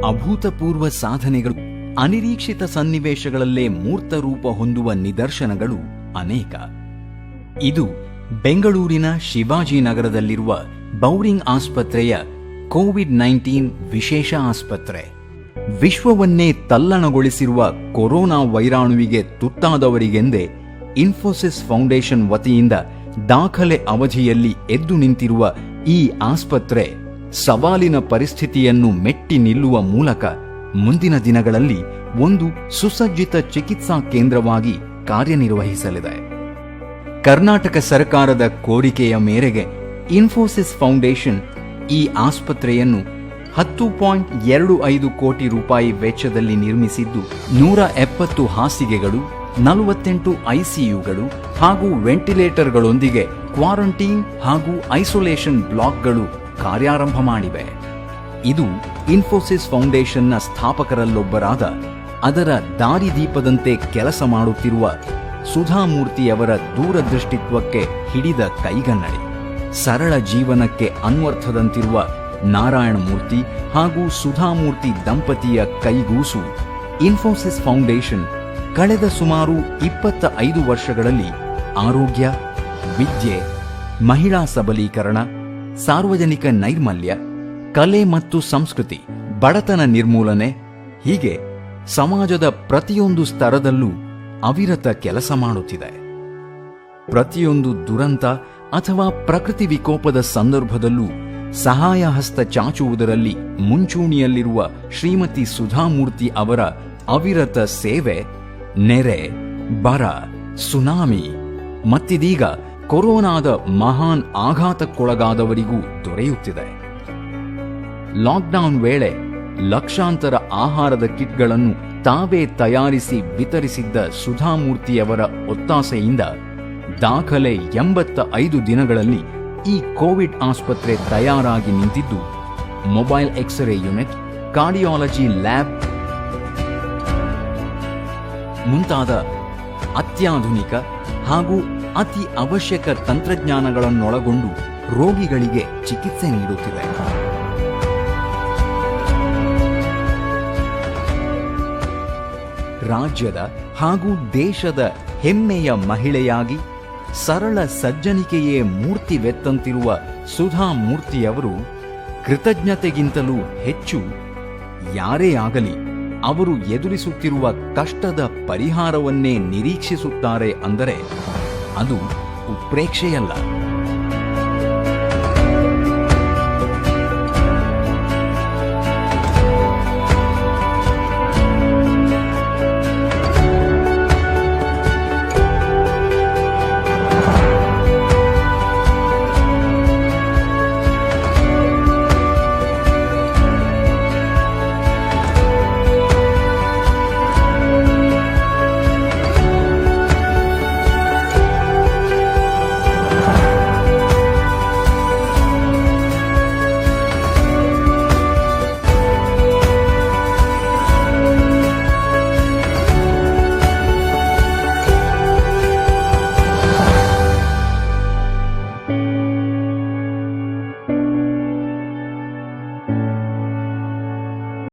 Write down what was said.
ಅಭೂತಪೂರ್ವ ಸಾಧನೆಗಳು, ಅನಿರೀಕ್ಷಿತ ಸನ್ನಿವೇಶಗಳಲ್ಲೇ ಮೂರ್ತ ರೂಪ ಹೊಂದುವ ನಿದರ್ಶನಗಳು ಅನೇಕ. ಇದು ಬೆಂಗಳೂರಿನ ಶಿವಾಜಿನಗರದಲ್ಲಿರುವ ಬೌರಿಂಗ್ ಆಸ್ಪತ್ರೆಯ ಕೋವಿಡ್-19 ವಿಶೇಷ ಆಸ್ಪತ್ರೆ. ವಿಶ್ವವನ್ನೇ ತಲ್ಲಣಗೊಳಿಸಿರುವ ಕೊರೋನಾ ವೈರಾಣುವಿಗೆ ತುತ್ತಾದವರಿಗೆಂದೇ ಇನ್ಫೋಸಿಸ್ ಫೌಂಡೇಶನ್ ವತಿಯಿಂದ ದಾಖಲೆ ಅವಧಿಯಲ್ಲಿ ಎದ್ದು ನಿಂತಿರುವ ಈ ಆಸ್ಪತ್ರೆ ಸವಾಲಿನ ಪರಿಸ್ಥಿತಿಯನ್ನು ಮೆಟ್ಟಿ ನಿಲ್ಲುವ ಮೂಲಕ ಮುಂದಿನ ದಿನಗಳಲ್ಲಿ ಒಂದು ಸುಸಜ್ಜಿತ ಚಿಕಿತ್ಸಾ ಕೇಂದ್ರವಾಗಿ ಕಾರ್ಯನಿರ್ವಹಿಸಲಿದೆ. ಕರ್ನಾಟಕ ಸರ್ಕಾರದ ಕೋರಿಕೆಯ ಮೇರೆಗೆ ಇನ್ಫೋಸಿಸ್ ಫೌಂಡೇಶನ್ ಈ ಆಸ್ಪತ್ರೆಯನ್ನು 10.25 ಕೋಟಿ ರೂಪಾಯಿ ವೆಚ್ಚದಲ್ಲಿ ನಿರ್ಮಿಸಿದ್ದು 170 ಹಾಸಿಗೆಗಳು, 48 ಐಸಿಯುಗಳು ಹಾಗೂ ವೆಂಟಿಲೇಟರ್ಗಳೊಂದಿಗೆ ಕ್ವಾರಂಟೈನ್ ಹಾಗೂ ಐಸೋಲೇಷನ್ ಬ್ಲಾಕ್ಗಳು ಕಾರ್ಯಾರಂಭ ಮಾಡಿವೆ. ಇದು ಇನ್ಫೋಸಿಸ್ ಫೌಂಡೇಶನ್ನ ಸ್ಥಾಪಕರಲ್ಲೊಬ್ಬರಾದ, ಅದರ ದಾರಿದೀಪದಂತೆ ಕೆಲಸ ಮಾಡುತ್ತಿರುವ ಸುಧಾಮೂರ್ತಿಯವರ ದೂರದೃಷ್ಟಿತ್ವಕ್ಕೆ ಹಿಡಿದ ಕೈಗನ್ನಡಿ. ಸರಳ ಜೀವನಕ್ಕೆ ಅನ್ವರ್ಥದಂತಿರುವ ನಾರಾಯಣಮೂರ್ತಿ ಹಾಗೂ ಸುಧಾಮೂರ್ತಿ ದಂಪತಿಯ ಕೈಗೂಸು ಇನ್ಫೋಸಿಸ್ ಫೌಂಡೇಶನ್ ಕಳೆದ ಸುಮಾರು 25 ವರ್ಷಗಳಲ್ಲಿ ಆರೋಗ್ಯ, ವಿದ್ಯೆ, ಮಹಿಳಾ ಸಬಲೀಕರಣ, ಸಾರ್ವಜನಿಕ ನೈರ್ಮಲ್ಯ, ಕಲೆ ಮತ್ತು ಸಂಸ್ಕೃತಿ, ಬಡತನ ನಿರ್ಮೂಲನೆ ಹೀಗೆ ಸಮಾಜದ ಪ್ರತಿಯೊಂದು ಸ್ತರದಲ್ಲೂ ಅವಿರತ ಕೆಲಸ ಮಾಡುತ್ತಿದೆ. ಪ್ರತಿಯೊಂದು ದುರಂತ ಅಥವಾ ಪ್ರಕೃತಿ ವಿಕೋಪದ ಸಂದರ್ಭದಲ್ಲೂ ಸಹಾಯ ಹಸ್ತ ಚಾಚುವುದರಲ್ಲಿ ಮುಂಚೂಣಿಯಲ್ಲಿರುವ ಶ್ರೀಮತಿ ಸುಧಾಮೂರ್ತಿ ಅವರ ಅವಿರತ ಸೇವೆ ನೆರೆ, ಬರ, ಸುನಾಮಿ ಮತ್ತಿದೀಗ ಕೊರೋನಾದ ಮಹಾನ್ ಆಘಾತಕ್ಕೊಳಗಾದವರಿಗೂ ದೊರೆಯುತ್ತಿದೆ. ಲಾಕ್ಡೌನ್ ವೇಳೆ ಲಕ್ಷಾಂತರ ಆಹಾರದ ಕಿಟ್ಗಳನ್ನು ತಾವೇ ತಯಾರಿಸಿ ವಿತರಿಸಿದ್ದ ಸುಧಾಮೂರ್ತಿಯವರ ಒತ್ತಾಸೆಯಿಂದ ದಾಖಲೆ 85 ದಿನಗಳಲ್ಲಿ ಈ ಕೋವಿಡ್ ಆಸ್ಪತ್ರೆ ತಯಾರಾಗಿ ನಿಂತಿದ್ದು, mobile x ray unit, cardiology lab ಮುಂತಾದ ಅತ್ಯಾಧುನಿಕ ಹಾಗೂ ಅತಿ ಅವಶ್ಯಕ ತಂತ್ರಜ್ಞಾನಗಳನ್ನೊಳಗೊಂಡು ರೋಗಿಗಳಿಗೆ ಚಿಕಿತ್ಸೆ ನೀಡುತ್ತಿದೆ. ರಾಜ್ಯದ ಹಾಗೂ ದೇಶದ ಹೆಮ್ಮೆಯ ಮಹಿಳೆಯಾಗಿ ಸರಳ ಸಜ್ಜನಿಕೆಯೇ ಮೂರ್ತಿವೆತ್ತಂತಿರುವ ಸುಧಾಮೂರ್ತಿಯವರು ಕೃತಜ್ಞತೆಗಿಂತಲೂ ಹೆಚ್ಚು ಯಾರೇ ಆಗಲಿ ಅವರು ಎದುರಿಸುತ್ತಿರುವ ಕಷ್ಟದ ಪರಿಹಾರವನ್ನೇ ನಿರೀಕ್ಷಿಸುತ್ತಾರೆ ಅಂದರೆ ಅದು ಉತ್ಪ್ರೇಕ್ಷೆಯಲ್ಲ.